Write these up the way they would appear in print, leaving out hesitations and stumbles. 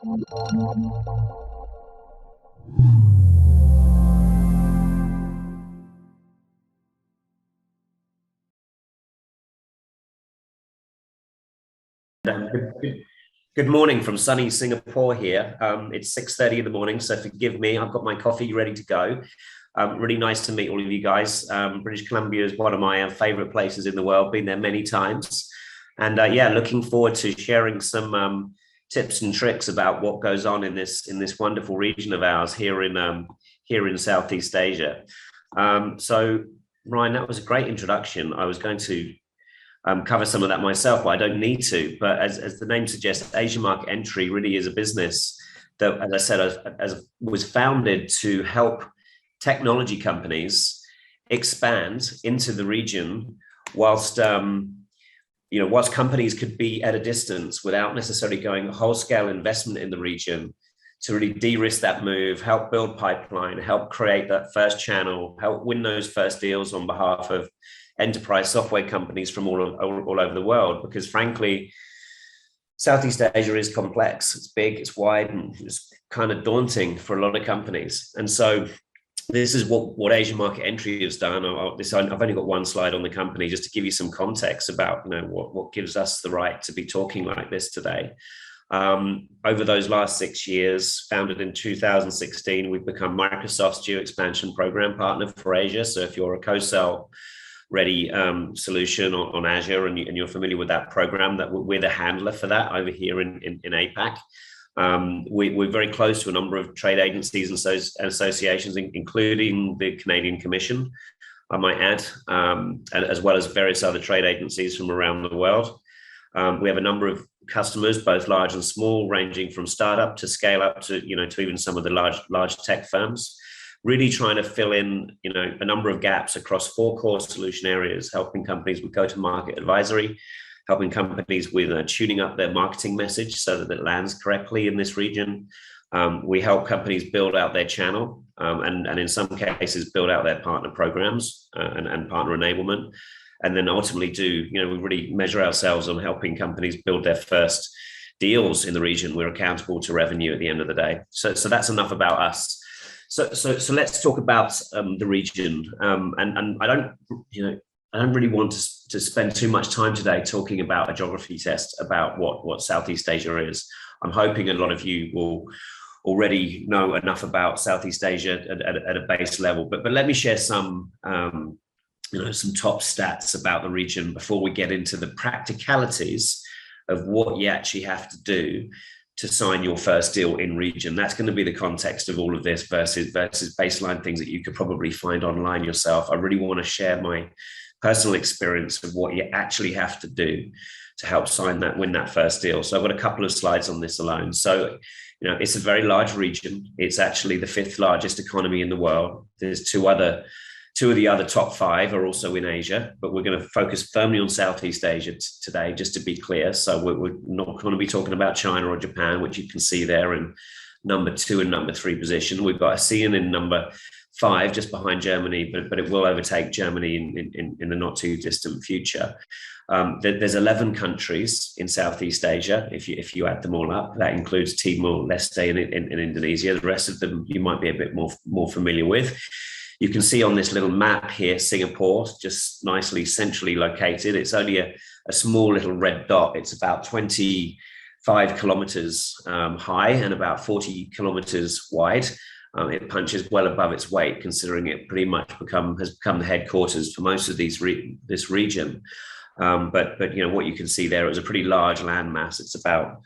Good morning from sunny Singapore here. It's 6:30 in the morning, so forgive me. I've got my coffee ready to go. Really nice to meet all of you guys. British Columbia is one of my favorite places in the world. Been there many times, and yeah, looking forward to sharing some tips and tricks about what goes on in this wonderful region of ours here in Southeast Asia. So, Ryan, that was a great introduction. I was going to cover some of that myself, but I don't need to. But as the name suggests, Asia Market Entry really is a business that, as I said, was founded to help technology companies expand into the region, whilst whilst companies could be at a distance without necessarily going whole scale investment in the region, to really de-risk that move, help build pipeline, help create that first channel, help win those first deals on behalf of enterprise software companies from all over the world. Because frankly, Southeast Asia is complex. It's big, it's wide, and it's kind of daunting for a lot of companies. And so this is what Asia Market Entry has done. I've only got one slide on the company just to give you some context about what gives us the right to be talking like this today. Over those last 6 years, founded in 2016, we've become Microsoft's geo expansion program partner for Asia. So if you're a co-sell ready solution on Azure and you're familiar with that program, that we're the handler for that over here in APAC. We're very close to a number of trade agencies and associations, including the Canadian Commission, I might add, as well as various other trade agencies from around the world. We have a number of customers, both large and small, ranging from startup to scale up to even some of the large tech firms. Really trying to fill in a number of gaps across 4 core solution areas, helping companies with go-to-market advisory, helping companies with tuning up their marketing message so that it lands correctly in this region. We help companies build out their channel and in some cases build out their partner programs and partner enablement. And then ultimately we really measure ourselves on helping companies build their first deals in the region. We're accountable to revenue at the end of the day. So that's enough about us. So let's talk about the region. And I don't really want to spend too much time today talking about a geography test about what Southeast Asia is. I'm hoping a lot of you will already know enough about Southeast Asia at a base level. But let me share some top stats about the region before we get into the practicalities of what you actually have to do to sign your first deal in region. That's going to be the context of all of this versus baseline things that you could probably find online yourself. I really want to share my personal experience of what you actually have to do to help win that first deal. So I've got a couple of slides on this alone. So, it's a very large region. It's actually the 5th largest economy in the world. There's two of the other top 5 are also in Asia, but we're going to focus firmly on Southeast Asia today, just to be clear. So we're not going to be talking about China or Japan, which you can see there in number 2 and number 3 position. We've got ASEAN in number 5, just behind Germany, but it will overtake Germany in the not too distant future. There's 11 countries in Southeast Asia, if you add them all up. That includes Timor-Leste in Indonesia. The rest of them you might be a bit more familiar with. You can see on this little map here, Singapore, just nicely centrally located. It's only a small little red dot. It's about 25 kilometers high and about 40 kilometers wide. It punches well above its weight, considering it pretty much has become the headquarters for most of this region. But what you can see there is a pretty large landmass. It's about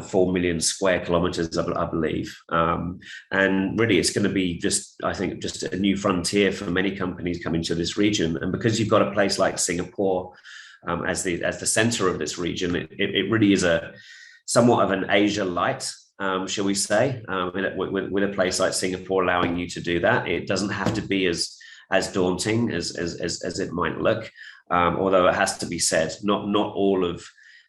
4 million square kilometers, I believe. And really, it's going to be just a new frontier for many companies coming to this region. And because you've got a place like Singapore as the center of this region, it really is somewhat of an Asia light, shall we say, with a place like Singapore allowing you to do that. It doesn't have to be as daunting as it might look, although it has to be said, not all of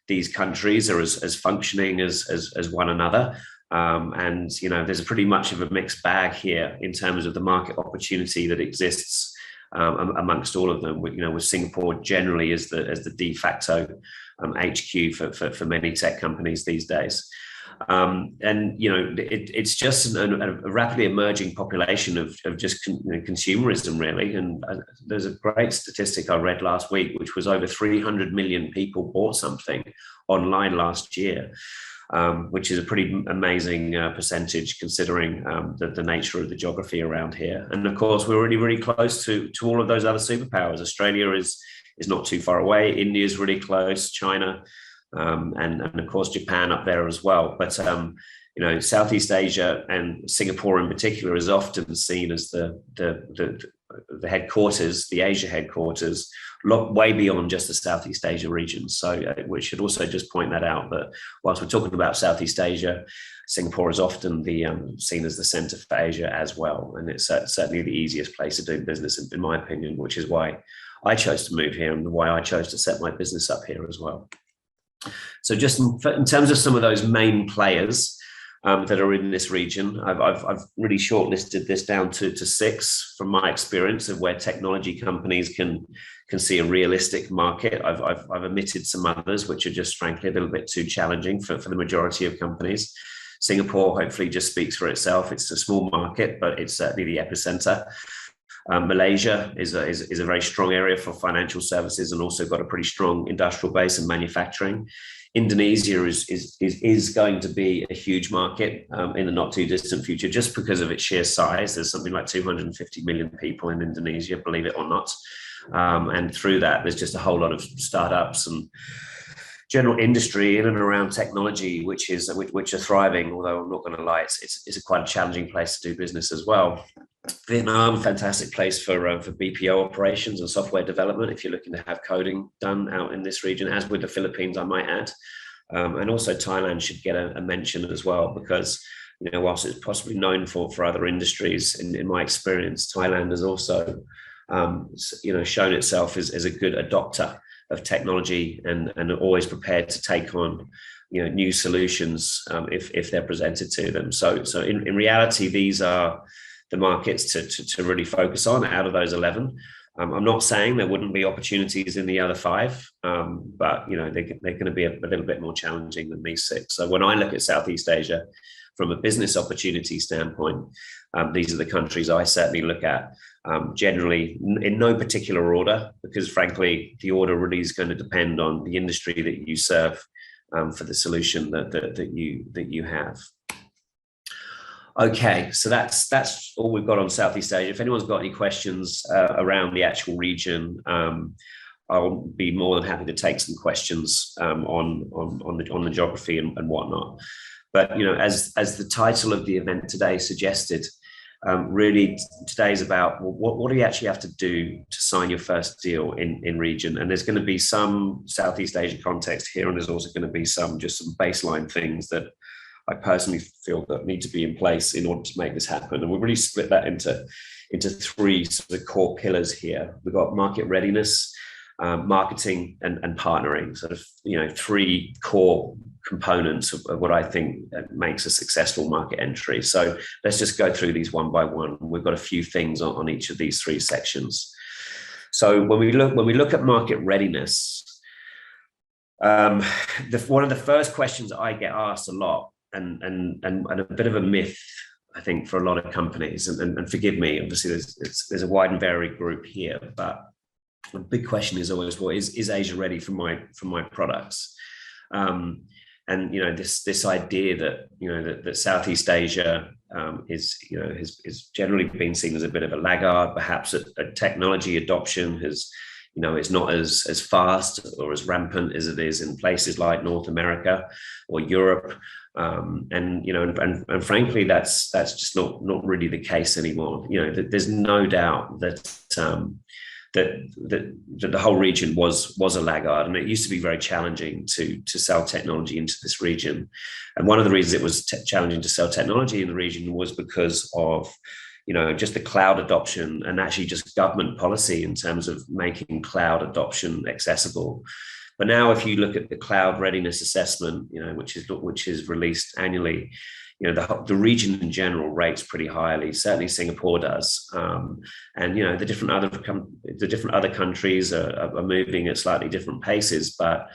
these countries are as functioning as one another. And there's a pretty much of a mixed bag here in terms of the market opportunity that exists amongst all of them. With Singapore generally as the de facto HQ for many tech companies these days. And it's just a rapidly emerging population of just consumerism, really. And there's a great statistic I read last week, which was over 300 million people bought something online last year, which is a pretty amazing percentage considering the nature of the geography around here. And of course, we're really, really close to all of those other superpowers. Australia is not too far away. India is really close. China. And of course Japan up there as well. But Southeast Asia and Singapore in particular is often seen as the headquarters, the Asia headquarters, way beyond just the Southeast Asia region. So we should also just point that out, that whilst we're talking about Southeast Asia, Singapore is often seen as the center for Asia as well. And it's certainly the easiest place to do business, in my opinion, which is why I chose to move here and why I chose to set my business up here as well. So just in terms of some of those main players that are in this region, I've really shortlisted this down to 6 from my experience of where technology companies can see a realistic market. I've omitted some others which are just frankly a little bit too challenging for the majority of companies. Singapore hopefully just speaks for itself. It's a small market, but it's certainly the epicenter. Malaysia is a very strong area for financial services and also got a pretty strong industrial base and manufacturing. Indonesia is going to be a huge market in the not too distant future, just because of its sheer size. There's something like 250 million people in Indonesia, believe it or not. And through that, there's just a whole lot of startups and general industry in and around technology, which are thriving. Although I'm not going to lie, it's a quite a challenging place to do business as well. Vietnam, fantastic place for BPO operations and software development if you're looking to have coding done out in this region, as with the Philippines, I might add. And also Thailand should get a mention as well, because whilst it's possibly known for other industries, in my experience, Thailand has also shown itself as a good adopter of technology and always prepared to take on new solutions if they're presented to them. So in reality, these are the markets to really focus on out of those 11. I'm not saying there wouldn't be opportunities in the other 5, but they're going to be a little bit more challenging than these 6. So when I look at Southeast Asia from a business opportunity standpoint, these are the countries I certainly look at, generally in no particular order, because frankly, the order really is going to depend on the industry that you serve for the solution that you have. Okay, so that's all we've got on Southeast Asia. If anyone's got any questions around the actual region, I'll be more than happy to take some questions on the geography and whatnot. But as the title of the event today suggested, really today is about what do you actually have to do to sign your first deal in region. And there's going to be some Southeast Asia context here, and there's also going to be some baseline things that I personally feel that need to be in place in order to make this happen. And we've really split that into 3 sort of core pillars here. We've got market readiness, marketing, and partnering, sort of 3 core components of what I think makes a successful market entry. So let's just go through these one by one. We've got a few things on each of these 3 sections. So when we look at market readiness, one of the first questions I get asked a lot, and a bit of a myth, I think, for a lot of companies, and forgive me, obviously there's a wide and varied group here, but the big question is always, well, is Asia ready for my products? And this idea that Southeast Asia is generally been seen as a bit of a laggard, perhaps a technology adoption is not as fast or as rampant as it is in places like North America or Europe. And frankly, that's just not really the case anymore. There's no doubt that the whole region was a laggard, and it used to be very challenging to sell technology into this region. And one of the reasons it was challenging to sell technology in the region was because of just the cloud adoption and actually just government policy in terms of making cloud adoption accessible. But now, if you look at the cloud readiness assessment, which is released annually, the region in general rates pretty highly. Certainly, Singapore does, and the different other countries are moving at slightly different paces. But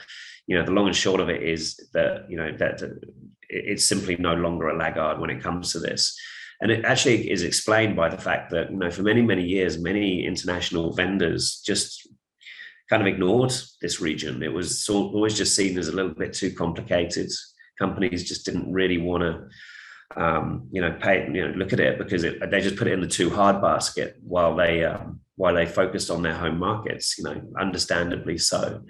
the long and short of it is that it's simply no longer a laggard when it comes to this. And it actually is explained by the fact that, for many, many years, many international vendors just kind of ignored this region. It was always just seen as a little bit too complicated. Companies just didn't really want to look at it, because they just put it in the too hard basket while they focused on their home markets, understandably so.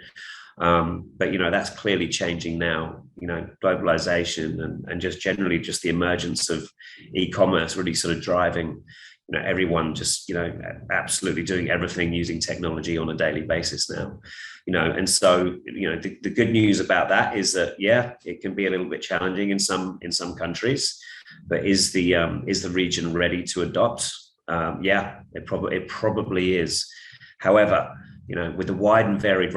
But that's clearly changing now. Globalization and just generally just the emergence of e-commerce really sort of driving everyone just absolutely doing everything using technology on a daily basis now. And so the good news about that is that it can be a little bit challenging in some countries, but is the region ready to adopt? It probably is. However, with the wide and varied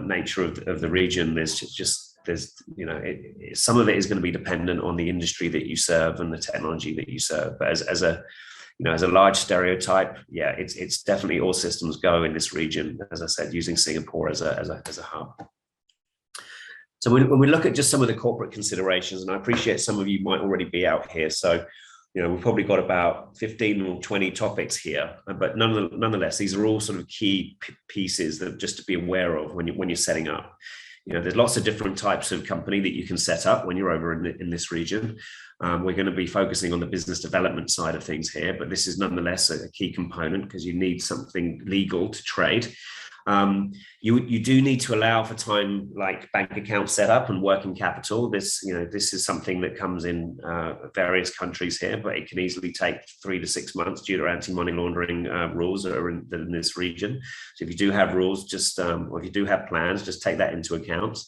nature of the region, some of it is going to be dependent on the industry that you serve and the technology that you serve. But as a large stereotype, it's definitely all systems go in this region, as I said, using Singapore as a hub. So when we look at just some of the corporate considerations, and I appreciate some of you might already be out here, so we've probably got about 15 or 20 topics here, but nonetheless, these are all sort of key pieces that just to be aware of when you're setting up. There's lots of different types of company that you can set up when you're over in this region. We're going to be focusing on the business development side of things here, but this is nonetheless a key component because you need something legal to trade. You do need to allow for time like bank account setup and working capital. This is something that comes in various countries here, but it can easily take 3 to 6 months due to anti-money laundering rules that are in this region. So if you do have rules, or if you do have plans, just take that into account.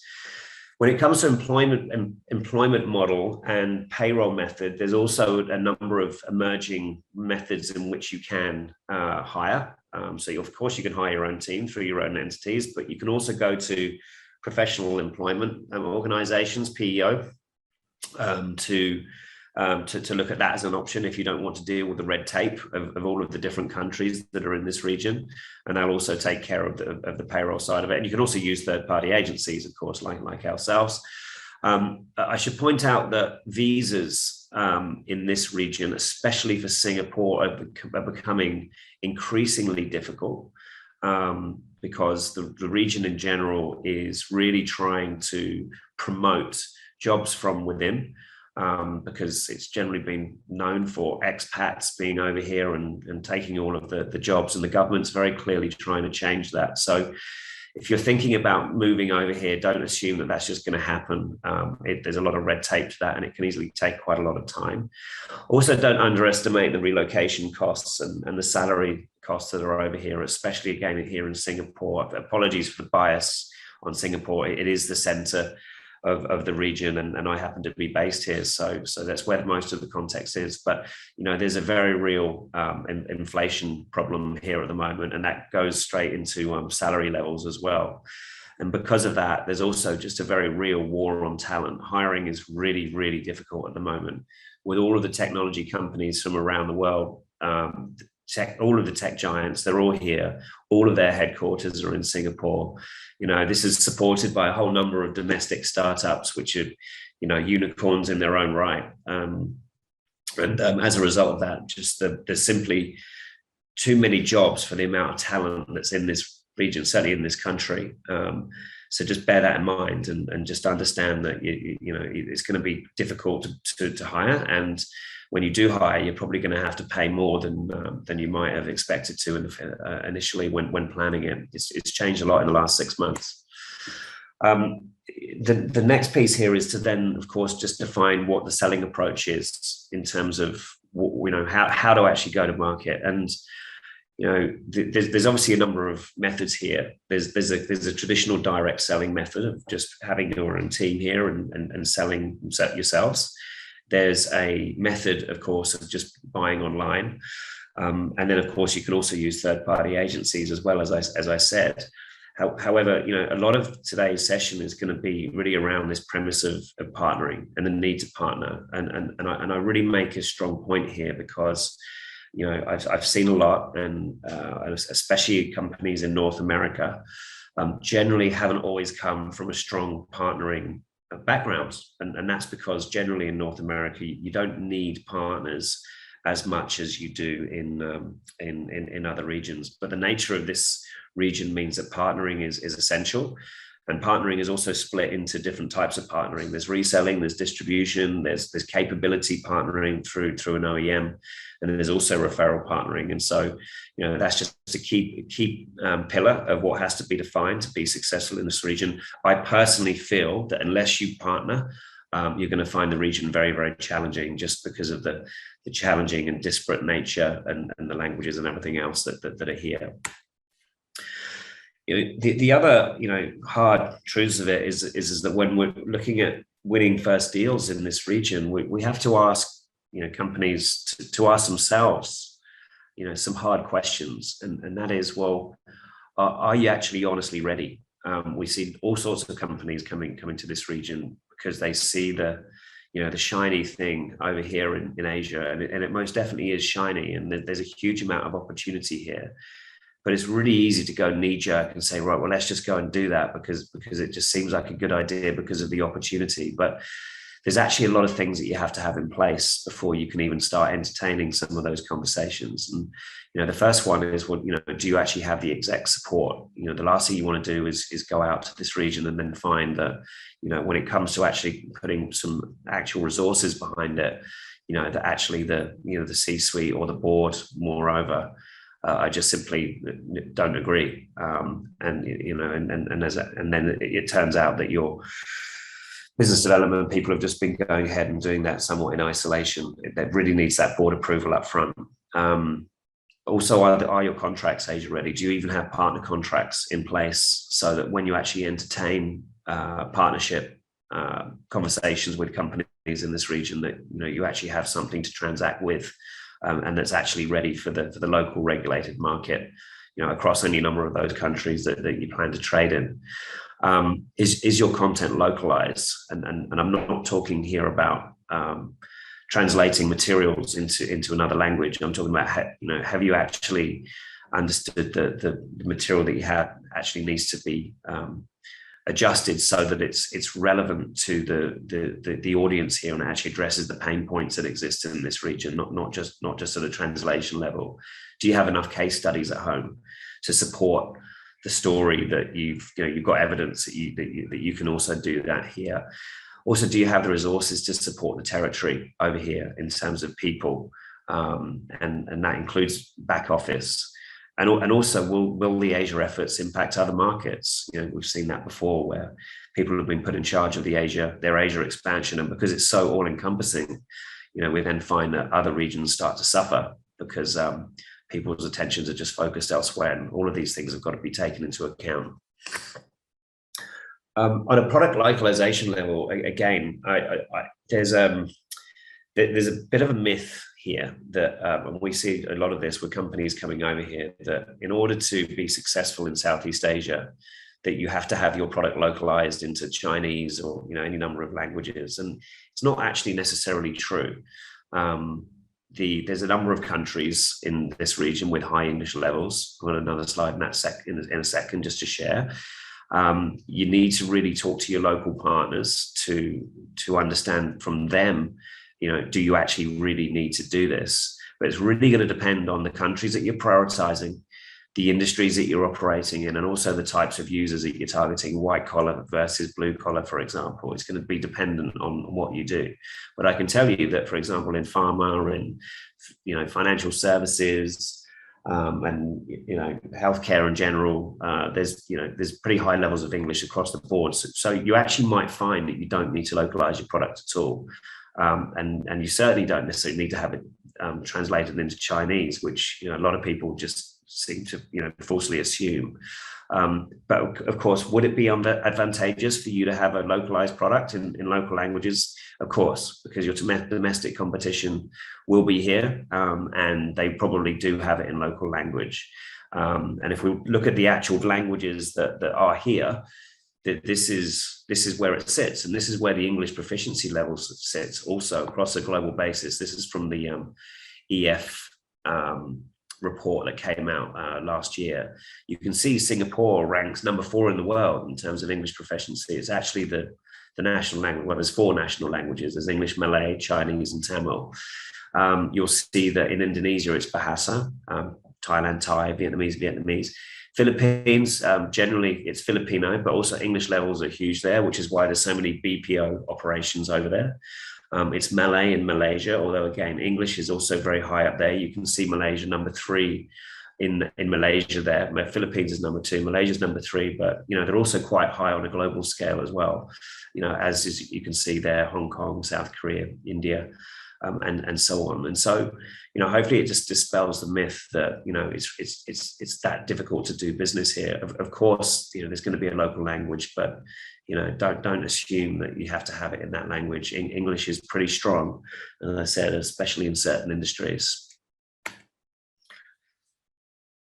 When it comes to employment model and payroll method, there's also a number of emerging methods in which you can hire. So of course you can hire your own team through your own entities, but you can also go to professional employment organizations, PEO, to look at that as an option if you don't want to deal with the red tape of all of the different countries that are in this region. And they'll also take care of the payroll side of it. And you can also use third-party agencies, of course, like ourselves. I should point out that visas in this region, especially for Singapore, are becoming increasingly difficult because the region in general is really trying to promote jobs from within. Because it's generally been known for expats being over here and taking all of the jobs, and the government's very clearly trying to change that. So if you're thinking about moving over here, don't assume that that's just going to happen. There's a lot of red tape to that, and it can easily take quite a lot of time. Also, don't underestimate the relocation costs and the salary costs that are over here, especially again here in Singapore. Apologies for the bias on Singapore. It is the center of the region, and I happen to be based here, so that's where most of the context is. But there's a very real inflation problem here at the moment, and that goes straight into salary levels as well. And because of that, there's also just a very real war on talent. Hiring is really, really difficult at the moment with all of the technology companies from around the world. All of the tech giants, they're all here. All of their headquarters are in Singapore. This is supported by a whole number of domestic startups, which are, unicorns in their own right. And as a result of that, just there's simply too many jobs for the amount of talent that's in this region, certainly in this country. So just bear that in mind and just understand that it's going to be difficult to hire. And when you do hire, you're probably going to have to pay more than you might have expected to initially when planning it. It's changed a lot in the last 6 months. The next piece here is to then, of course, just define what the selling approach is in terms of how to actually go to market. And there's obviously a number of methods here. There's a traditional direct selling method of just having your own team here and selling yourselves. There's a method, of course, of just buying online. And then, of course, you can also use third-party agencies as well, as I said. However, a lot of today's session is going to be really around this premise of partnering and the need to partner. And I really make a strong point here because, I've seen a lot, and especially companies in North America generally haven't always come from a strong partnering backgrounds, and that's because generally in North America you don't need partners as much as you do in other regions. But the nature of this region means that partnering is essential. And partnering is also split into different types of partnering. There's reselling, there's distribution, there's capability partnering through an OEM, and then there's also referral partnering. And so, that's just a key pillar of what has to be defined to be successful in this region. I personally feel that unless you partner, you're going to find the region very, very challenging, just because of the challenging and disparate nature and the languages and everything else that are here. The other hard truths of it is that when we're looking at winning first deals in this region, we have to ask companies to ask themselves some hard questions, and that is, well, are you actually honestly ready? We see all sorts of companies coming to this region because they see the shiny thing over here in Asia, and it most definitely is shiny, and there's a huge amount of opportunity here. But it's really easy to go knee-jerk and say, right, well, let's just go and do that because it just seems like a good idea because of the opportunity. But there's actually a lot of things that you have to have in place before you can even start entertaining some of those conversations. And the first one is, well, do you actually have the exec support? The last thing you want to do is go out to this region and then find that when it comes to actually putting some actual resources behind it, that actually the C-suite or the board, moreover, I just simply don't agree, and then it turns out that your business development people have just been going ahead and doing that somewhat in isolation. It really needs that board approval up front. Also, are your contracts Asia ready? Do you even have partner contracts in place so that when you actually entertain partnership conversations with companies in this region, that you actually have something to transact with? And that's actually ready for the local regulated market, across any number of those countries that you plan to trade in. Is your content localized? And I'm not talking here about translating materials into another language. I'm talking about have you actually understood the material that you have actually needs to be adjusted so that it's relevant to the audience here and actually addresses the pain points that exist in this region, not just at a translation level. Do you have enough case studies at home to support the story that you've got evidence that you can also do that here? Also, do you have the resources to support the territory over here in terms of people, and that includes back office? And also, will the Asia efforts impact other markets? We've seen that before, where people have been put in charge of their Asia expansion, and because it's so all-encompassing, we then find that other regions start to suffer because people's attentions are just focused elsewhere, and all of these things have got to be taken into account. On a product localization level, again, there's a bit of a myth here that, and we see a lot of this with companies coming over here, that in order to be successful in Southeast Asia, that you have to have your product localized into Chinese or any number of languages, and it's not actually necessarily true. There's a number of countries in this region with high English levels. I've got another slide in a second just to share. You need to really talk to your local partners to understand from them, do you actually really need to do this? But it's really going to depend on the countries that you're prioritizing, the industries that you're operating in, and also the types of users that you're targeting, white collar versus blue collar, for example. It's going to be dependent on what you do. But I can tell you that, for example, in pharma, in financial services, and healthcare in general, there's pretty high levels of English across the board. So you actually might find that you don't need to localize your product at all. And you certainly don't necessarily need to have it translated into Chinese, which a lot of people just seem to falsely assume. But of course, would it be advantageous for you to have a localized product in local languages? Of course, because your domestic competition will be here, and they probably do have it in local language. And if we look at the actual languages that are here, this is where it sits, and this is where the English proficiency level sits also across a global basis. This is from the EF report that came out last year. You can see Singapore ranks number 4 in the world in terms of English proficiency. It's actually the the national language. Well, there's 4 national languages. There's English, Malay, Chinese, and Tamil. You'll see that in Indonesia, it's Bahasa, Thailand, Thai, Vietnamese. Philippines, generally it's Filipino, but also English levels are huge there, which is why there's so many BPO operations over there. It's Malay in Malaysia, although again, English is also very high up there. You can see Malaysia number 3 in Malaysia there. Philippines is number 2, Malaysia is number 3, but they're also quite high on a global scale as well. As is, you can see there, Hong Kong, South Korea, India, and so on. And so, hopefully it just dispels the myth that, it's that difficult to do business here. Of course, there's going to be a local language, but, don't assume that you have to have it in that language. English is pretty strong, as I said, especially in certain industries.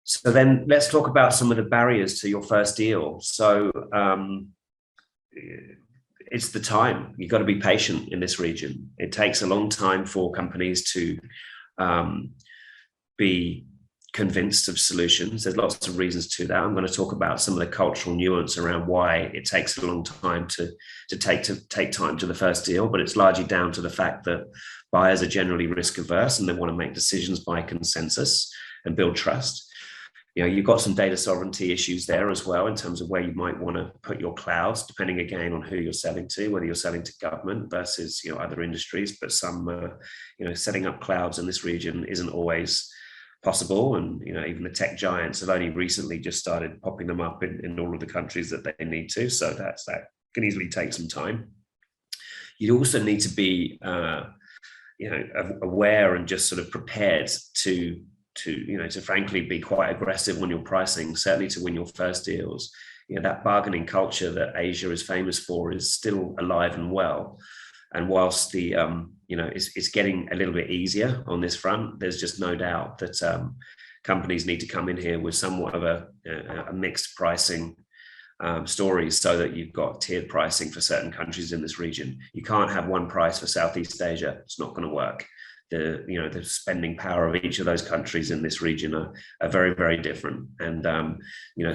So then let's talk about some of the barriers to your first deal. So it's the time. You've got to be patient in this region. It takes a long time for companies to be convinced of solutions. There's lots of reasons to that. I'm going to talk about some of the cultural nuance around why it takes a long time to take time to the first deal, but it's largely down to the fact that buyers are generally risk averse and they want to make decisions by consensus and build trust. You've got some data sovereignty issues there as well in terms of where you might want to put your clouds, depending again on who you're selling to, whether you're selling to government versus other industries. But some setting up clouds in this region isn't always possible, and even the tech giants have only recently just started popping them up in all of the countries that they need to. So that can easily take some time. You also need to be aware and just sort of prepared to frankly be quite aggressive on your pricing, certainly to win your first deals. That bargaining culture that Asia is famous for is still alive and well. And whilst the it's getting a little bit easier on this front, there's just no doubt that companies need to come in here with somewhat of a mixed pricing stories, so that you've got tiered pricing for certain countries in this region. You can't have one price for Southeast Asia. It's not going to work. The spending power of each of those countries in this region are very, very different. And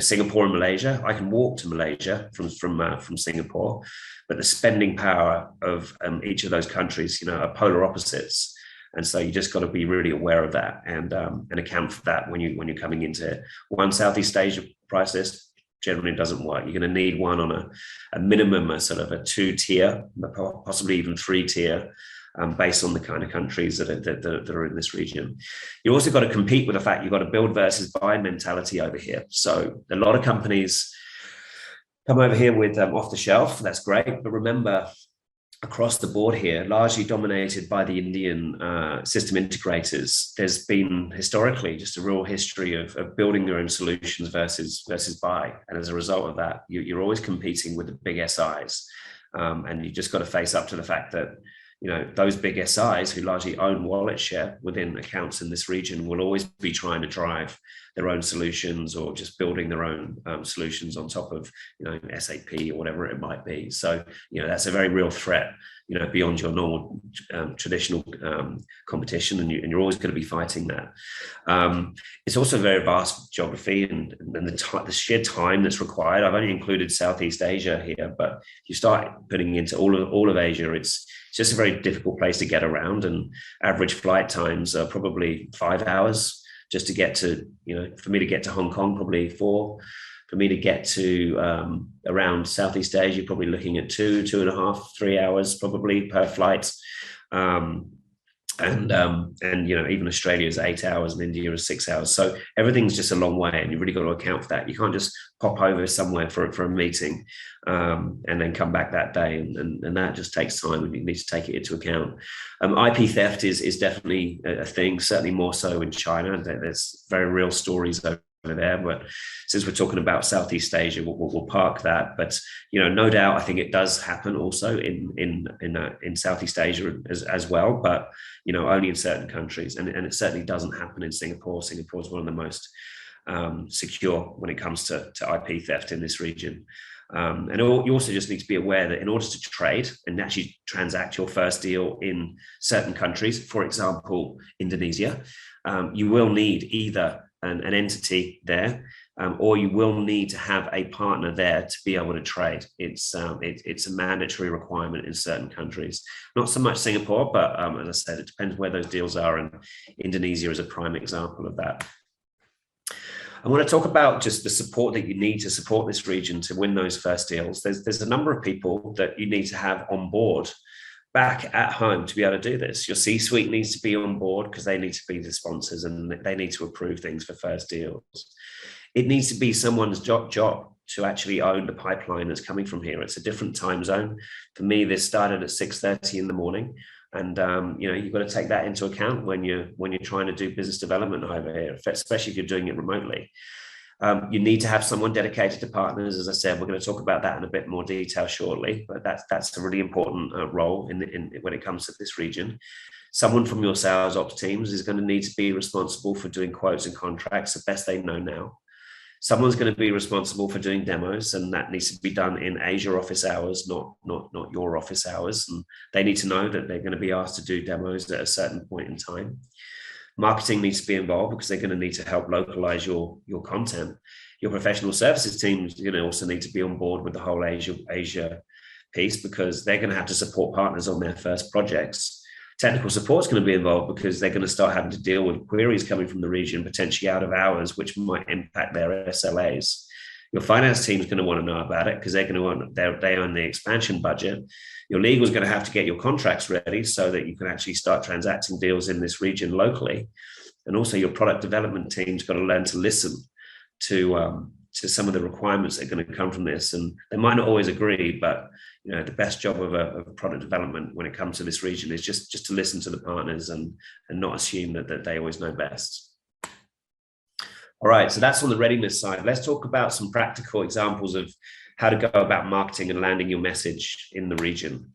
Singapore and Malaysia, I can walk to Malaysia from Singapore, but the spending power of each of those countries, are polar opposites. And so you just got to be really aware of that and account for that when you're coming into one Southeast Asia price list. Generally doesn't work. You're going to need one on a minimum, a sort of a 2-tier, possibly even 3-tier. Based on the kind of countries that are in this region. You also got to compete with the fact you've got a build versus buy mentality over here. So a lot of companies come over here with off the shelf. That's great. But remember, across the board here, largely dominated by the Indian system integrators, there's been historically just a real history of building their own solutions versus buy. And as a result of that, you're always competing with the big SIs. And you just got to face up to the fact that those big SIs who largely own wallet share within accounts in this region will always be trying to drive their own solutions or just building their own solutions on top of, SAP or whatever it might be. So, that's a very real threat, beyond your normal traditional competition, and you're always going to be fighting that. It's also a very vast geography and the sheer time that's required. I've only included Southeast Asia here, but if you start putting into all of Asia, it's just a very difficult place to get around, and average flight times are probably 5 hours just to get to, for me to get to Hong Kong, probably 4. For me to get to around Southeast Asia, probably looking at 2.5, 3 hours probably per flight. And even Australia is 8 hours and India is 6 hours. So everything's just a long way, and you really got to account for that. You can't just pop over somewhere for a meeting and then come back that day, and that just takes time, and you need to take it into account. IP theft is definitely a thing, certainly more so in China. There's very real stories over there, but since we're talking about Southeast Asia, we'll park that. But no doubt, I think it does happen also in Southeast Asia as well, but only in certain countries, and it certainly doesn't happen in Singapore. Singapore is one of the most secure when it comes to IP theft in this region. And you also just need to be aware that in order to trade and actually transact your first deal in certain countries, for example, Indonesia, you will need either an entity there or you will need to have a partner there to be able to trade. It's a mandatory requirement in certain countries. Not so much Singapore, but as I said, it depends where those deals are, and Indonesia is a prime example of that. I want to talk about just the support that you need to support this region to win those first deals. There's a number of people that you need to have on board back at home to be able to do this. Your C-suite needs to be on board because they need to be the sponsors and they need to approve things for first deals. It needs to be someone's job to actually own the pipeline that's coming from here. It's a different time zone. For me, this started at 6:30 in the morning. And you've got to take that into account when you're trying to do business development over here, especially if you're doing it remotely. You need to have someone dedicated to partners. As I said, we're going to talk about that in a bit more detail shortly, but that's a really important role in when it comes to this region. Someone from your sales ops teams is going to need to be responsible for doing quotes and contracts the best they know now. Someone's going to be responsible for doing demos, and that needs to be done in Asia office hours, not your office hours. And they need to know that they're going to be asked to do demos at a certain point in time. Marketing needs to be involved because they're going to need to help localize your content. Your professional services team is going to also need to be on board with the whole Asia piece because they're going to have to support partners on their first projects. Technical support is going to be involved because they're going to start having to deal with queries coming from the region, potentially out of hours, which might impact their SLAs. Your finance team is going to want to know about it because they're going to want, they own the expansion budget. Your legal is going to have to get your contracts ready so that you can actually start transacting deals in this region locally. And also your product development team's got to learn to listen to some of the requirements that are going to come from this. And they might not always agree, but the best job of a product development when it comes to this region is just to listen to the partners and not assume that they always know best. All right, so that's on the readiness side. Let's talk about some practical examples of how to go about marketing and landing your message in the region.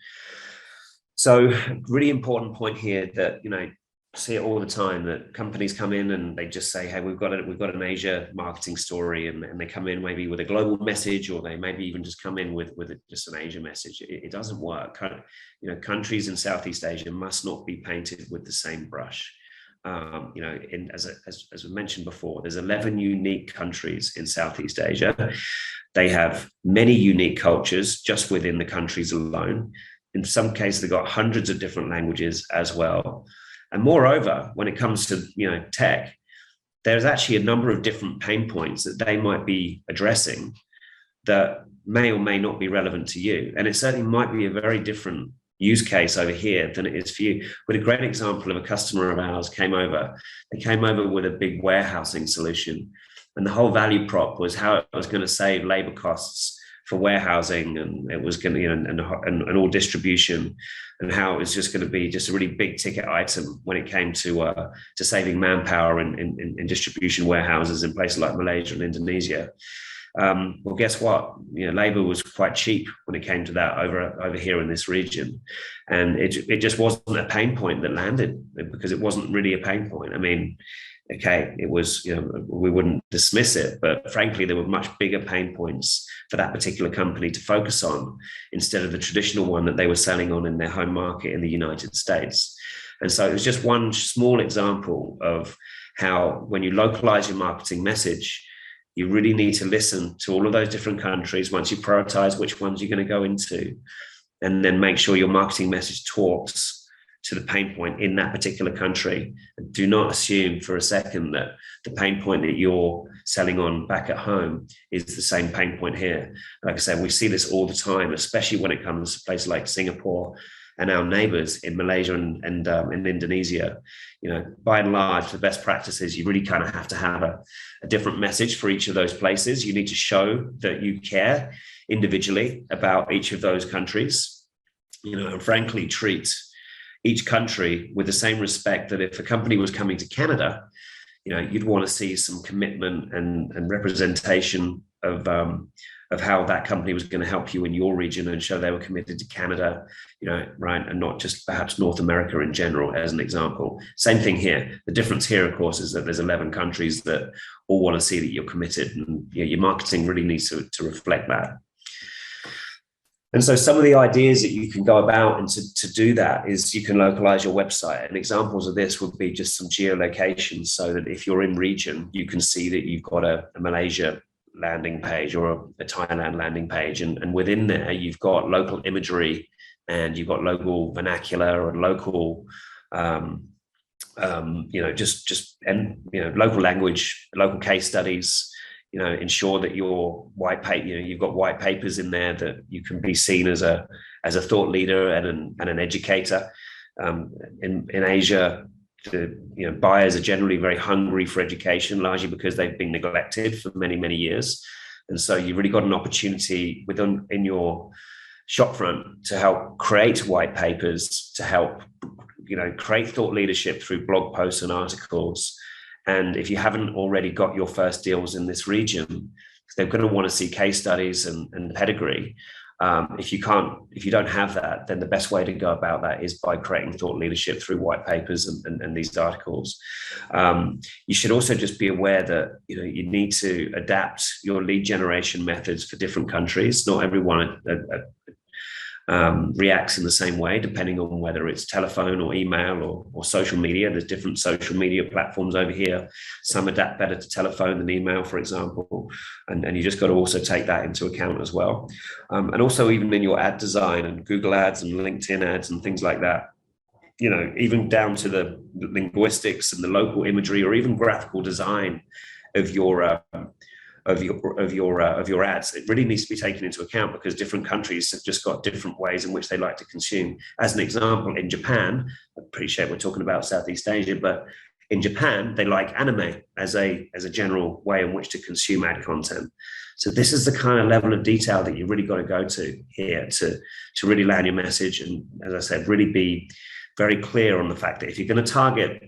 So really important point here that, see it all the time, that companies come in and they just say, hey, we've got an Asia marketing story, and they come in maybe with a global message, or they maybe even just come in with just an Asia message. It doesn't work. Countries in Southeast Asia must not be painted with the same brush. As we mentioned before, there's 11 unique countries in Southeast Asia. They have many unique cultures just within the countries alone. In some cases, they've got hundreds of different languages as well. And moreover, when it comes to tech, there's actually a number of different pain points that they might be addressing that may or may not be relevant to you. And it certainly might be a very different use case over here than it is for you. But a great example of a customer of ours came over. They came over with a big warehousing solution, and the whole value prop was how it was going to save labor costs for warehousing, and it was going to, and all distribution, and how it was just going to be just a really big ticket item when it came to saving manpower in distribution warehouses in places like Malaysia and Indonesia. Well, guess what? Labor was quite cheap when it came to that over here in this region, and it just wasn't a pain point that landed, because it wasn't really a pain point. I mean, okay, it was, we wouldn't dismiss it, but frankly, there were much bigger pain points for that particular company to focus on instead of the traditional one that they were selling on in their home market in the United States. And so it was just one small example of how, when you localize your marketing message, you really need to listen to all of those different countries once you prioritize which ones you're going to go into, and then make sure your marketing message talks to the pain point in that particular country. And do not assume for a second that the pain point that you're selling on back at home is the same pain point here. Like I said, we see this all the time, especially when it comes to places like Singapore and our neighbors in Malaysia and in Indonesia. By and large, the best practices, you really kind of have to have a different message for each of those places. You need to show that you care individually about each of those countries, and frankly, treat each country with the same respect that if a company was coming to Canada, you'd want to see some commitment and representation of how that company was going to help you in your region and show they were committed to Canada, right, and not just perhaps North America in general, as an example. Same thing here. The difference here, of course, is that there's 11 countries that all want to see that you're committed, and your marketing really needs to reflect that. And so some of the ideas that you can go about and to do that is you can localize your website. And examples of this would be just some geolocation, so that if you're in region, you can see that you've got a Malaysia landing page or a Thailand landing page. And within there, you've got local imagery and you've got local vernacular and local, local language, local case studies. Ensure that your white paper, you've got white papers in there that you can be seen as a thought leader and an educator. In Asia, buyers are generally very hungry for education, largely because they've been neglected for many, many years. And so you've really got an opportunity in your shop front to help create white papers, to help create thought leadership through blog posts and articles. And if you haven't already got your first deals in this region, they're going to want to see case studies and pedigree. If you don't have that, then the best way to go about that is by creating thought leadership through white papers and these articles. You should also just be aware that you need to adapt your lead generation methods for different countries. Not everyone reacts in the same way, depending on whether it's telephone or email or social media. There's different social media platforms over here. Some adapt better to telephone than email, for example. And you just got to also take that into account as well. And also even in your ad design and Google ads and LinkedIn ads and things like that, even down to the linguistics and the local imagery or even graphical design of your ads, it really needs to be taken into account, because different countries have just got different ways in which they like to consume. As an example, in Japan, I appreciate we're talking about Southeast Asia, but in Japan, they like anime as a general way in which to consume ad content. So this is the kind of level of detail that you really got to go to here to really land your message. And as I said, really be very clear on the fact that if you're going to target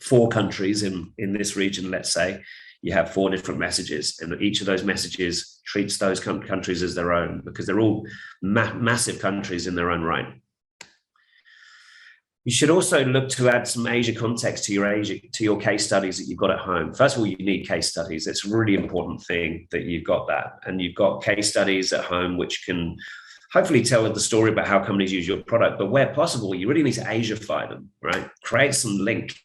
4 countries in this region, let's say, you have 4 different messages, and each of those messages treats those countries as their own, because they're all massive countries in their own right. You should also look to add some Asia context to your case studies that you've got at home. First of all, you need case studies. It's a really important thing that you've got that, and you've got case studies at home which can hopefully tell the story about how companies use your product. But where possible, you really need to Asiafy them, right? Create some link.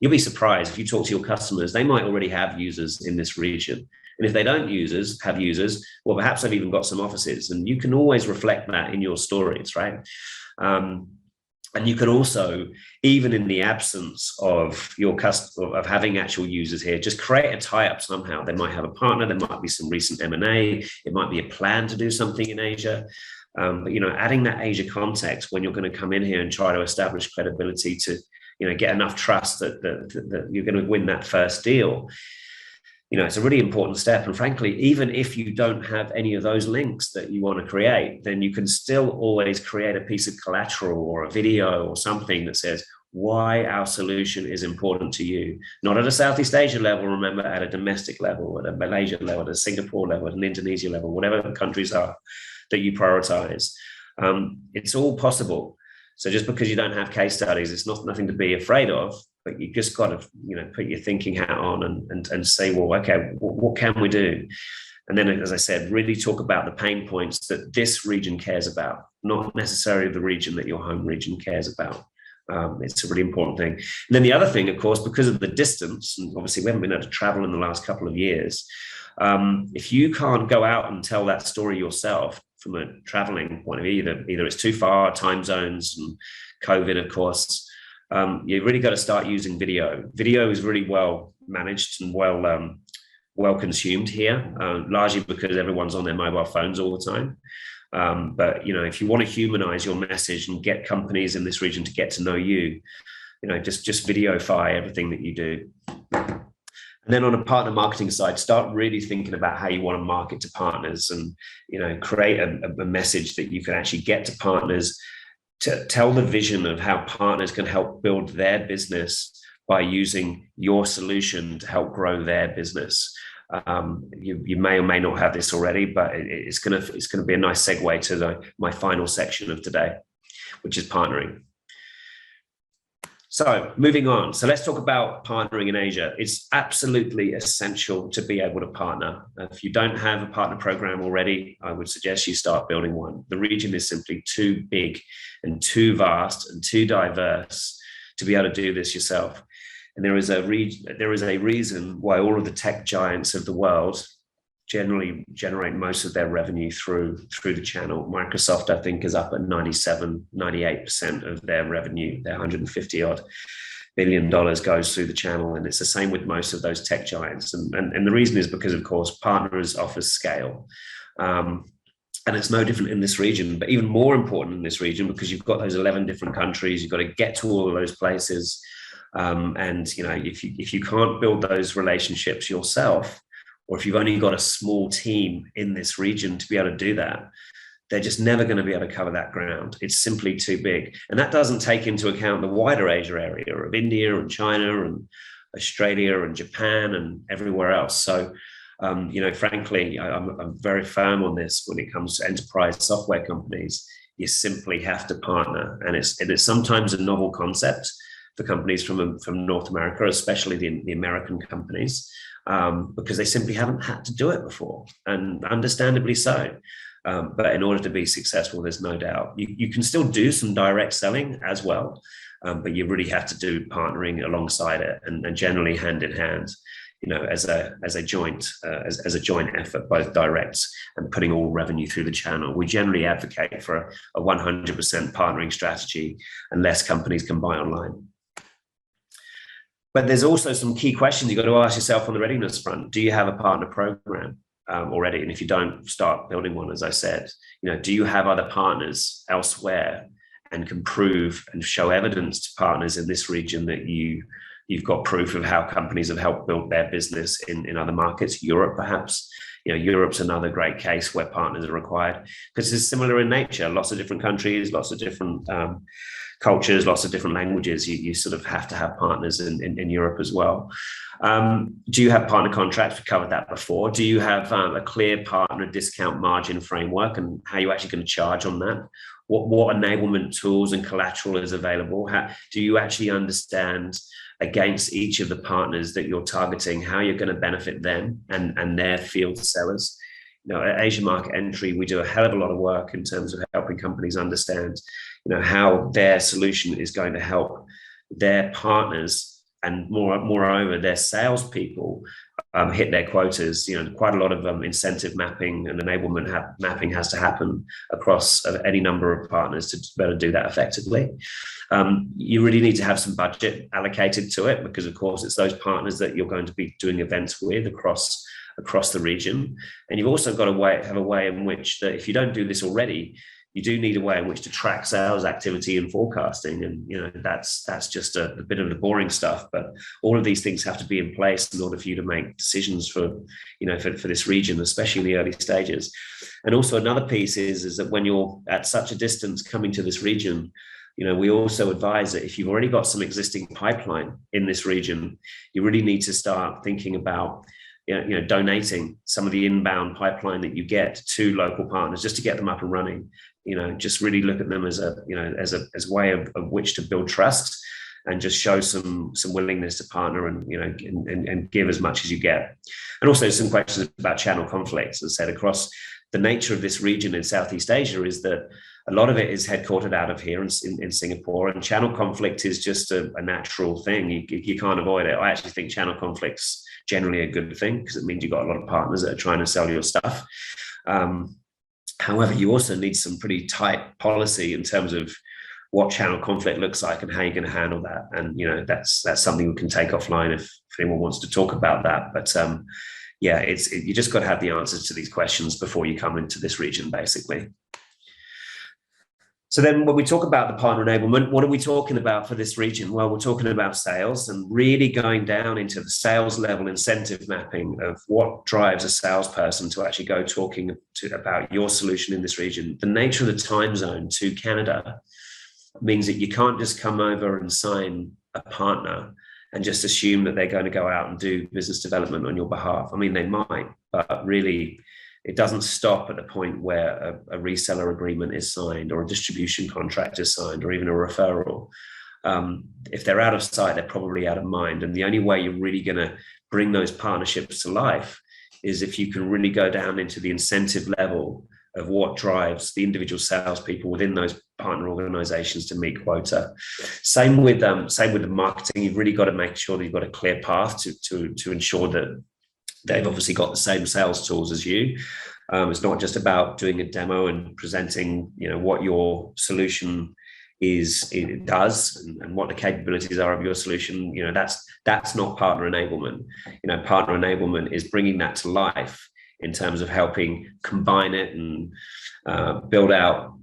You'll be surprised if you talk to your customers, they might already have users in this region. And if they don't have users, well, perhaps they've even got some offices, and you can always reflect that in your stories, right? And you can also, even in the absence of your customer, of having actual users here, just create a tie-up somehow. They might have a partner, there might be some recent M&A, it might be a plan to do something in Asia. But adding that Asia context when you're going to come in here and try to establish credibility to get enough trust that you're going to win that first deal. It's a really important step. And frankly, even if you don't have any of those links that you want to create, then you can still always create a piece of collateral or a video or something that says why our solution is important to you. Not at a Southeast Asia level, remember, at a domestic level, at a Malaysia level, at a Singapore level, at an Indonesia level, whatever the countries are that you prioritize. It's all possible. So just because you don't have case studies, it's nothing to be afraid of, but you just got to, put your thinking hat on and say, well, okay, what can we do? And then, as I said, really talk about the pain points that this region cares about, not necessarily the region that your home region cares about. It's a really important thing. And then the other thing, of course, because of the distance, and obviously we haven't been able to travel in the last couple of years, if you can't go out and tell that story yourself from a traveling point of view, either it's too far, time zones and COVID, of course, you really got to start using video. Video is really well managed and well consumed here, largely because everyone's on their mobile phones all the time. But if you want to humanize your message and get companies in this region to get to know you, just videofy everything that you do. And then on a partner marketing side, start really thinking about how you want to market to partners and, create a message that you can actually get to partners, to tell the vision of how partners can help build their business by using your solution to help grow their business. You may or may not have this already, but it's going to be a nice segue to my final section of today, which is partnering. So moving on. So let's talk about partnering in Asia. It's absolutely essential to be able to partner. If you don't have a partner program already, I would suggest you start building one. The region is simply too big and too vast and too diverse to be able to do this yourself. And there is a reason why all of the tech giants of the world generally generate most of their revenue through the channel. Microsoft, I think, is up at 98% of their revenue. Their 150 odd $1 billion goes through the channel. And it's the same with most of those tech giants. And the reason is because, of course, partners offer scale. And it's no different in this region, but even more important in this region because you've got those 11 different countries. You've got to get to all of those places. And if you can't build those relationships yourself, or if you've only got a small team in this region to be able to do that, they're just never going to be able to cover that ground. It's simply too big. And that doesn't take into account the wider Asia area of India and China and Australia and Japan and everywhere else. So, frankly, I'm very firm on this when it comes to enterprise software companies. You simply have to partner. And it's sometimes a novel concept for companies from North America, especially the American companies. Because they simply haven't had to do it before, and understandably so. But in order to be successful, there's no doubt you can still do some direct selling as well, but you really have to do partnering alongside it, and generally hand in hand, as a joint effort, both direct and putting all revenue through the channel. We generally advocate for a 100% partnering strategy, unless companies can buy online. But there's also some key questions you've got to ask yourself on the readiness front. Do you have a partner program already? And if you don't, start building one, as I said. Do you have other partners elsewhere and can prove and show evidence to partners in this region that you've got proof of how companies have helped build their business in other markets, Europe perhaps? Europe's another great case where partners are required because it's similar in nature. Lots of different countries, lots of different cultures, lots of different languages. You sort of have to have partners in Europe as well. Do you have partner contracts? We covered that before. Do you have a clear partner discount margin framework and how you're actually going to charge on that? What enablement tools and collateral is available? Do you actually understand against each of the partners that you're targeting, how you're going to benefit them and their field sellers? At Asia Market Entry, we do a hell of a lot of work in terms of helping companies understand, how their solution is going to help their partners and moreover their salespeople hit their quotas. Quite a lot of incentive mapping and enablement mapping has to happen across any number of partners to be able to do that effectively. You really need to have some budget allocated to it because, of course, it's those partners that you're going to be doing events with across the region. And you've also got to have a way in which that if you don't do this already, you do need a way in which to track sales activity and forecasting. And, that's just a bit of the boring stuff, but all of these things have to be in place in order for you to make decisions for this region, especially in the early stages. And also another piece is that when you're at such a distance coming to this region, we also advise that if you've already got some existing pipeline in this region, you really need to start thinking about donating some of the inbound pipeline that you get to local partners just to get them up and running. Just really look at them as a way of which to build trust and just show some willingness to partner and give as much as you get. And also some questions about channel conflicts. As I said, across the nature of this region in Southeast Asia is that a lot of it is headquartered out of here in Singapore, and channel conflict is just a natural thing. You can't avoid it. I actually think channel conflict's generally a good thing because it means you've got a lot of partners that are trying to sell your stuff. However, you also need some pretty tight policy in terms of what channel conflict looks like and how you're going to handle that. And, that's something we can take offline if anyone wants to talk about that. But you just got to have the answers to these questions before you come into this region, basically. So then when we talk about the partner enablement, what are we talking about for this region? Well, we're talking about sales and really going down into the sales level incentive mapping of what drives a salesperson to actually go talking about your solution in this region. The nature of the time zone to Canada means that you can't just come over and sign a partner and just assume that they're going to go out and do business development on your behalf. I mean, they might, but really, it doesn't stop at the point where a reseller agreement is signed or a distribution contract is signed or even a referral. if they're out of sight, they're probably out of mind. And the only way you're really going to bring those partnerships to life is if you can really go down into the incentive level of what drives the individual salespeople within those partner organizations to meet quota. Same with the marketing. You've really got to make sure that you've got a clear path to ensure that they've obviously got the same sales tools as you. It's not just about doing a demo and presenting, what your solution does and what the capabilities are of your solution. That's not partner enablement. Partner enablement is bringing that to life in terms of helping combine it and build out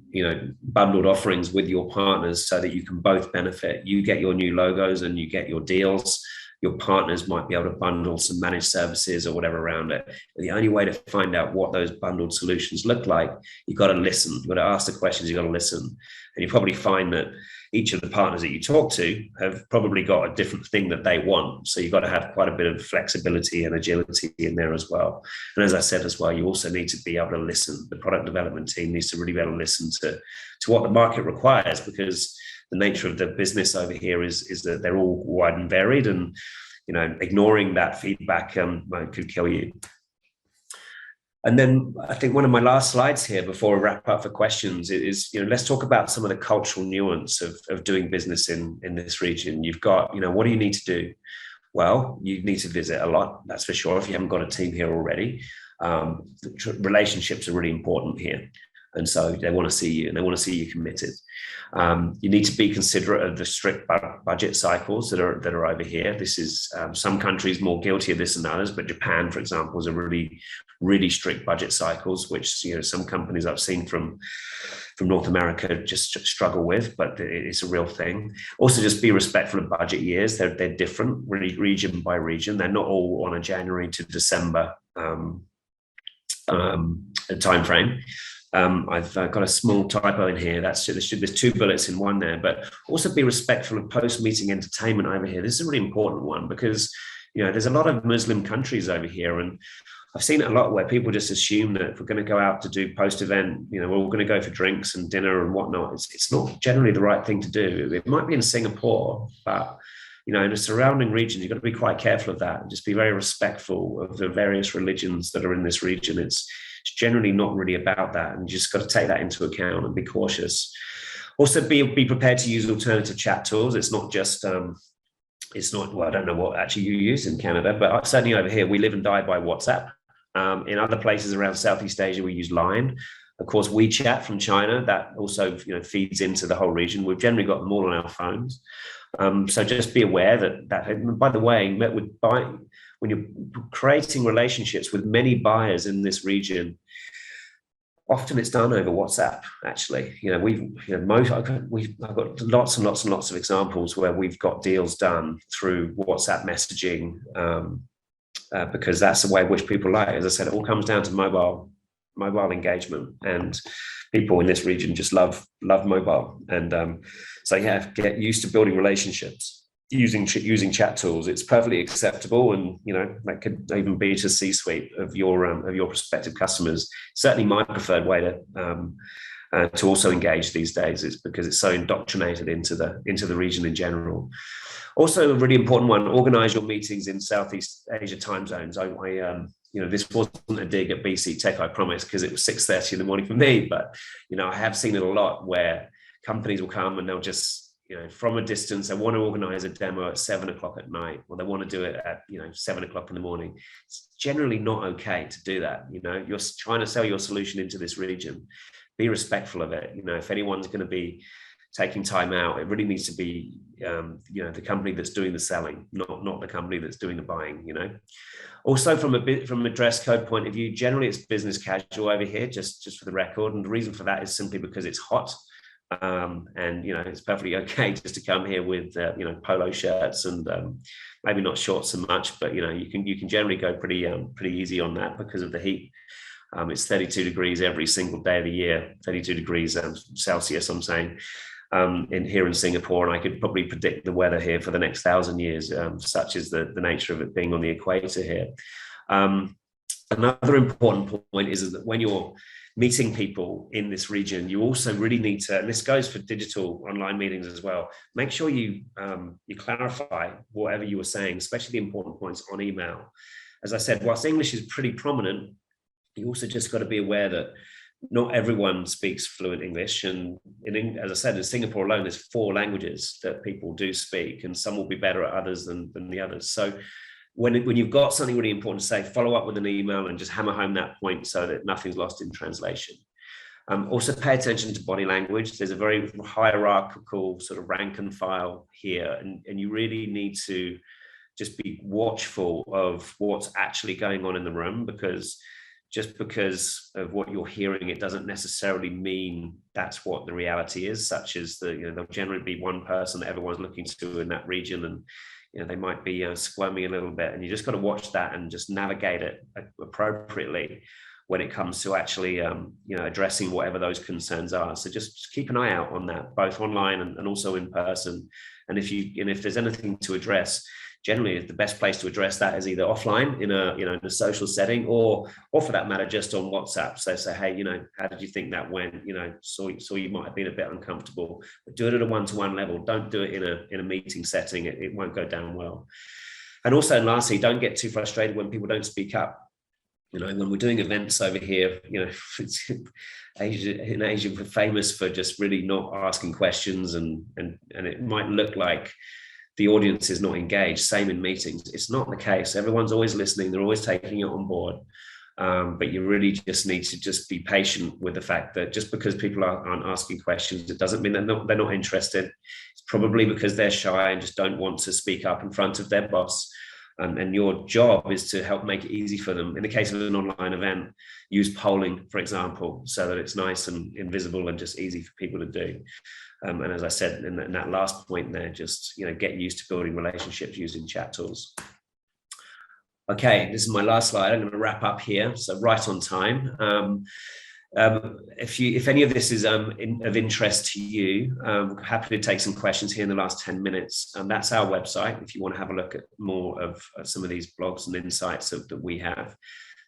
bundled offerings with your partners so that you can both benefit. You get your new logos and you get your deals. Your partners might be able to bundle some managed services or whatever around it. And the only way to find out what those bundled solutions look like, you've got to listen. You've got to ask the questions, you've got to listen. And you probably find that each of the partners that you talk to have probably got a different thing that they want. So you've got to have quite a bit of flexibility and agility in there as well. And as I said as well, you also need to be able to listen. The product development team needs to really be able to listen to what the market requires, because the nature of the business over here is that they're all wide and varied, and ignoring that feedback could kill you. And then I think one of my last slides here before we wrap up for questions is let's talk about some of the cultural nuance of doing business in this region. You've got what do you need to do? Well, you need to visit a lot, that's for sure, if you haven't got a team here already. Relationships are really important here. And so they want to see you, and they want to see you committed. You need to be considerate of the strict budget cycles that are over here. This is some countries more guilty of this than others, but Japan, for example, is a really, really strict budget cycles, which some companies I've seen from North America just struggle with, but it's a real thing. Also, just be respectful of budget years. They're different, really, region by region. They're not all on a January to December time frame. I've got a small typo in here. There's two bullets in one there, but also be respectful of post-meeting entertainment over here. This is a really important one because, there's a lot of Muslim countries over here, and I've seen it a lot where people just assume that if we're going to go out to do post-event, we're all going to go for drinks and dinner and whatnot. It's not generally the right thing to do. It might be in Singapore, but in the surrounding regions, you've got to be quite careful of that and just be very respectful of the various religions that are in this region. It's generally not really about that, and you just got to take that into account and be cautious. Also, be prepared to use alternative chat tools. It's not just well, I don't know what actually you use in Canada, but certainly over here we live and die by WhatsApp. In other places around Southeast Asia we use Line. Of course, WeChat from China, that also feeds into the whole region. We've generally got them all on our phones. So just be aware that by the way, when you're creating relationships with many buyers in this region, often it's done over WhatsApp. Actually, I've got lots and lots and lots of examples where we've got deals done through WhatsApp messaging, because that's the way in which people like. As I said, it all comes down to mobile engagement, and people in this region just love mobile. And so get used to building relationships using chat tools. It's perfectly acceptable, and that could even be to C-suite of your prospective customers. Certainly my preferred way to also engage these days is because it's so indoctrinated into the region in general. Also, a really important one: organize your meetings in Southeast Asia time zones. This wasn't a dig at BC Tech, I promise, because it was 6:30 in the morning for me. But I have seen it a lot where companies will come and they'll just from a distance, they want to organize a demo at 7 o'clock at night, or they want to do it at 7 o'clock in the morning. It's generally not okay to do that. You're trying to sell your solution into this region. Be respectful of it. If anyone's going to be taking time out, it really needs to be the company that's doing the selling, not the company that's doing the buying. Also, from a dress code point of view, generally it's business casual over here, just for the record, and the reason for that is simply because it's hot. And it's perfectly okay just to come here with polo shirts and maybe not shorts so much, but you can generally go pretty easy on that because of the heat. It's 32 degrees every single day of the year, 32 degrees Celsius, I'm saying, here in Singapore, and I could probably predict the weather here for the next 1,000 years, such is the nature of it being on the equator here. Another important point is that when you're meeting people in this region, you also really need to, and this goes for digital online meetings as well, make sure you clarify whatever you were saying, especially the important points on email. As I said, whilst English is pretty prominent, you also just got to be aware that not everyone speaks fluent English. And as I said, in Singapore alone, there's 4 languages that people do speak, and some will be better at others than the others. So when you've got something really important to say, follow up with an email and just hammer home that point so that nothing's lost in translation. Also pay attention to body language. There's a very hierarchical sort of rank and file here, and you really need to just be watchful of what's actually going on in the room, because just because of what you're hearing, it doesn't necessarily mean that's what the reality is, such as there'll generally be one person that everyone's looking to in that region, and they might be squirming a little bit, and you just got to watch that and just navigate it appropriately when it comes to actually addressing whatever those concerns are. So just keep an eye out on that, both online and also in person. And if there's anything to address, generally the best place to address that is either offline in a social setting, or for that matter just on WhatsApp. So say, hey, how did you think that went? Saw you might have been a bit uncomfortable, but do it at a one-to-one level. Don't do it in a meeting setting. It won't go down well. And also, lastly, don't get too frustrated when people don't speak up. When we're doing events over here, in Asia, we're famous for just really not asking questions, and it might look like the audience is not engaged. Same in meetings. It's not the case. Everyone's always listening. They're always taking it on board. But you really just need to just be patient with the fact that just because people aren't asking questions, it doesn't mean they're not interested. It's probably because they're shy and just don't want to speak up in front of their boss. And your job is to help make it easy for them. In the case of an online event, use polling, for example, so that it's nice and invisible and just easy for people to do. And as I said in that last point there, just get used to building relationships using chat tools. Okay, this is my last slide. I'm going to wrap up here, so right on time. If any of this is of interest to you, I'm happy to take some questions here in the last 10 minutes. That's our website if you want to have a look at more of some of these blogs and insights that we have.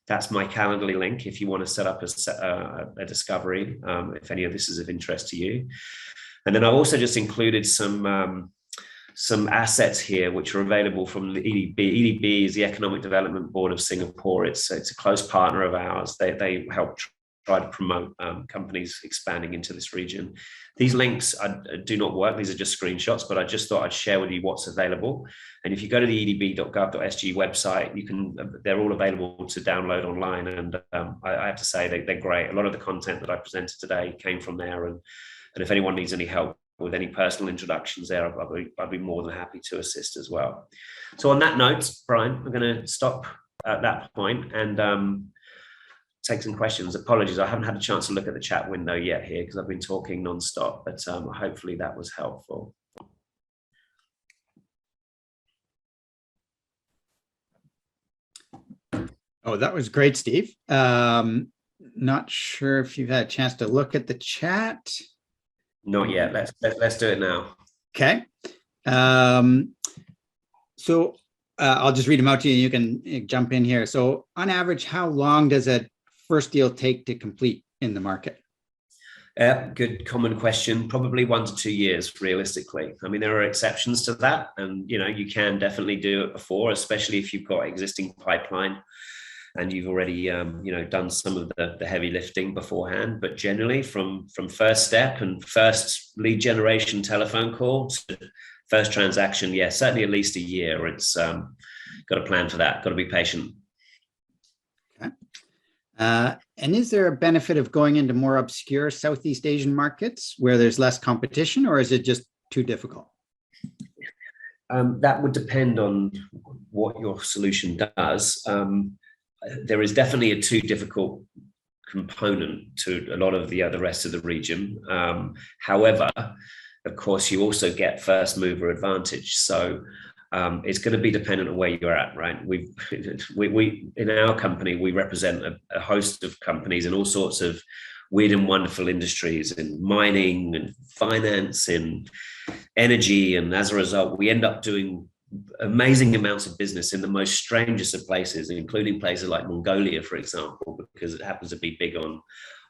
That's my Calendly link if you want to set up a discovery, if any of this is of interest to you. And then I've also just included some assets here which are available from the EDB. EDB is the Economic Development Board of Singapore. It's a close partner of ours. They help try to promote companies expanding into this region. These links do not work. These are just screenshots, but I just thought I'd share with you what's available. And if you go to the edb.gov.sg website, they're all available to download online. And I have to say they're great. A lot of the content that I presented today came from there. And if anyone needs any help with any personal introductions there, I'd be more than happy to assist as well. So on that note, Brian, I'm going to stop at that point and take some questions. Apologies, I haven't had a chance to look at the chat window yet here because I've been talking non-stop, but hopefully that was helpful. Oh, that was great, Steve. Not sure if you've had a chance to look at the chat. Not yet. Let's do it now. Okay. So I'll just read them out to you and you can jump in here. So on average, how long does a first deal take to complete in the market? Good common question. Probably 1 to 2 years, realistically. I mean, there are exceptions to that, and you can definitely do it before, especially if you've got existing pipeline and you've already done some of the heavy lifting beforehand. But generally, from first step and first lead generation telephone call to first transaction, yeah, certainly at least a year. It's got to plan for that. Got to be patient. Okay. And is there a benefit of going into more obscure Southeast Asian markets where there's less competition, or is it just too difficult? That would depend on what your solution does. There is definitely a too difficult component to a lot of the rest of the region. However, of course, you also get first mover advantage. So it's going to be dependent on where you're at, right? We in our company, we represent a host of companies in all sorts of weird and wonderful industries, in mining and finance, in energy. And as a result, we end up doing amazing amounts of business in the most strangest of places, including places like Mongolia, for example, because it happens to be big on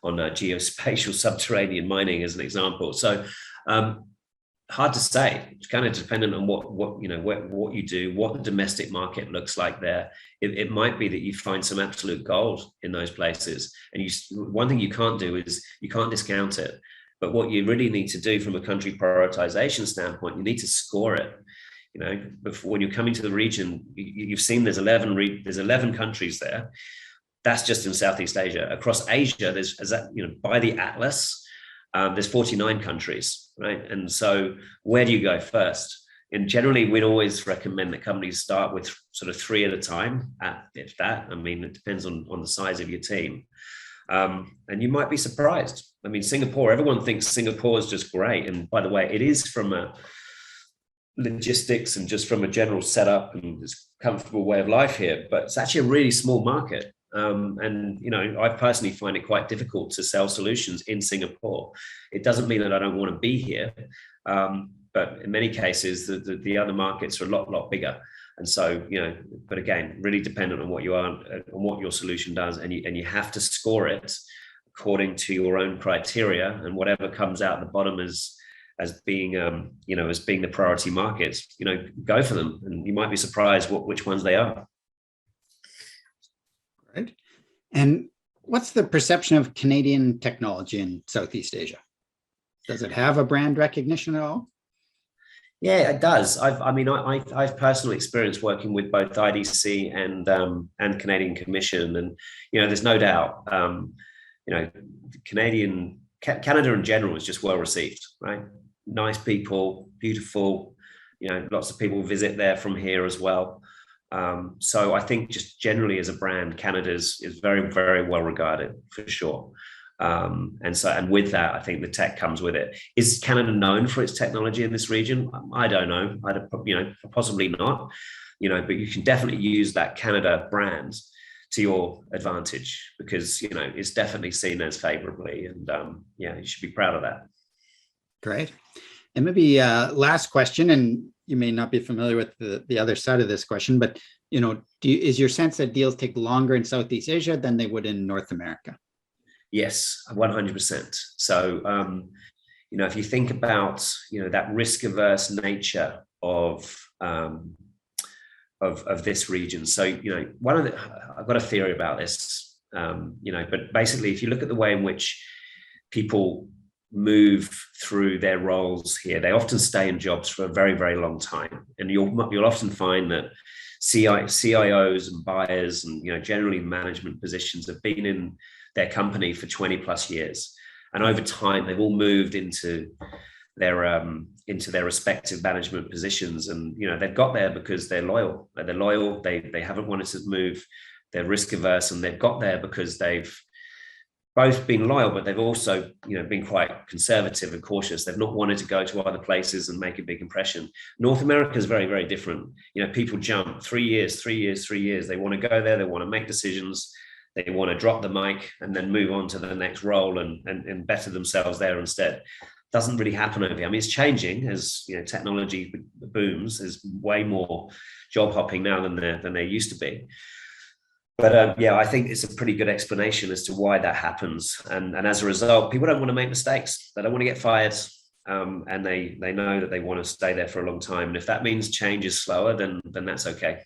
geospatial subterranean mining, as an example. So hard to say. It's kind of dependent on what you do, what the domestic market looks like there. It might be that you find some absolute gold in those places, and one thing you can't do is you can't discount it. But what you really need to do from a country prioritization standpoint, you need to score it. Before, when you're coming to the region, you've seen there's 11 countries there. That's just in Southeast Asia. Across Asia, there's by the atlas, there's 49 countries, right? And so where do you go first? And generally, we'd always recommend that companies start with sort of 3 at a time, if that. I mean, it depends on the size of your team. And you might be surprised. I mean, Singapore, everyone thinks Singapore is just great. And by the way, it is from a logistics and just from a general setup and this comfortable way of life here, but it's actually a really small market. And I personally find it quite difficult to sell solutions in Singapore. It doesn't mean that I don't want to be here, but in many cases the other markets are a lot bigger. And so but again, really dependent on what you are, on what your solution does, and you have to score it according to your own criteria, and whatever comes out the bottom as being the priority markets, go for them, and you might be surprised which ones they are. Right. And what's the perception of Canadian technology in Southeast Asia? Does it have a brand recognition at all? Yeah, it does. I've personal experience working with both IDC and Canadian Commission, and there's no doubt. Canada in general is just well received, right? Nice people, beautiful. Lots of people visit there from here as well. So I think just generally as a brand, Canada is very, very well regarded for sure. And with that, I think the tech comes with it. Is Canada known for its technology in this region? I don't know. Possibly not. But you can definitely use that Canada brand to your advantage, because it's definitely seen as favorably, and you should be proud of that. Great. And maybe last question, and you may not be familiar with the other side of this question, but is your sense that deals take longer in Southeast Asia than they would in North America? Yes, 100%. So if you think about that risk-averse nature of this region, so I've got a theory about this, but basically, if you look at the way in which people move through their roles here, they often stay in jobs for a very, very long time, and you'll often find that CIOs and buyers and generally management positions have been in their company for 20 plus years, and over time they've all moved into their respective management positions, and they've got there because they're loyal. They haven't wanted to move. They're risk averse, and they've got there because they've both been loyal, but they've also been quite conservative and cautious. They've not wanted to go to other places and make a big impression. North America is very, very different. People jump 3 years. They want to go there. They want to make decisions. They want to drop the mic and then move on to the next role and better themselves there instead. Doesn't really happen over here. I mean, it's changing as technology booms. There's way more job hopping now than there used to be. But I think it's a pretty good explanation as to why that happens. And as a result, people don't want to make mistakes. They don't want to get fired. And they know that they want to stay there for a long time. And if that means change is slower, then that's okay.